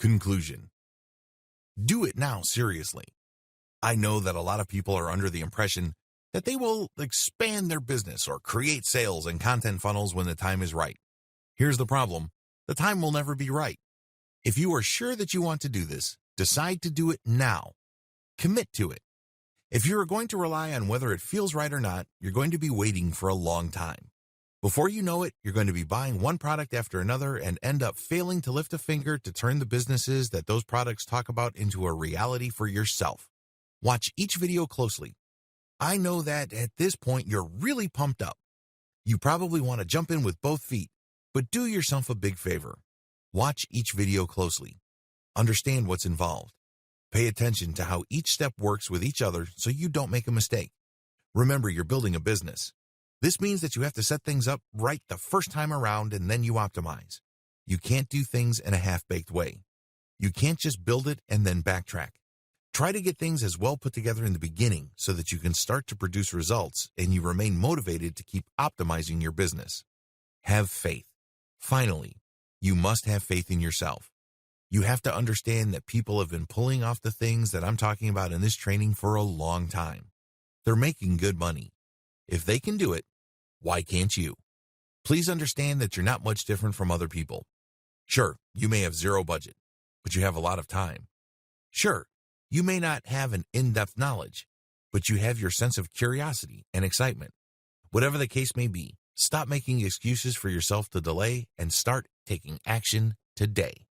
Conclusion. Do it now, seriously. I know that a lot of people are under the impression that they will expand their business or create sales and content funnels when the time is right. Here's the problem. The time will never be right. If you are sure that you want to do this, decide to do it now. Commit to it. If you are going to rely on whether it feels right or not, you're going to be waiting for a long time. Before you know it, you're going to be buying one product after another and end up failing to lift a finger to turn the businesses that those products talk about into a reality for yourself. Watch each video closely. I know that at this point you're really pumped up. You probably want to jump in with both feet, but do yourself a big favor. Watch each video closely. Understand what's involved. Pay attention to how each step works with each other so you don't make a mistake. Remember, you're building a business. This means that you have to set things up right the first time around and then you optimize. You can't do things in a half-baked way. You can't just build it and then backtrack. Try to get things as well put together in the beginning so that you can start to produce results and you remain motivated to keep optimizing your business. Have faith. Finally, you must have faith in yourself. You have to understand that people have been pulling off the things that I'm talking about in this training for a long time. They're making good money. If they can do it, why can't you? Please understand that you're not much different from other people. Sure, you may have zero budget, but you have a lot of time. Sure, you may not have an in-depth knowledge, but you have your sense of curiosity and excitement. Whatever the case may be, stop making excuses for yourself to delay and start taking action today.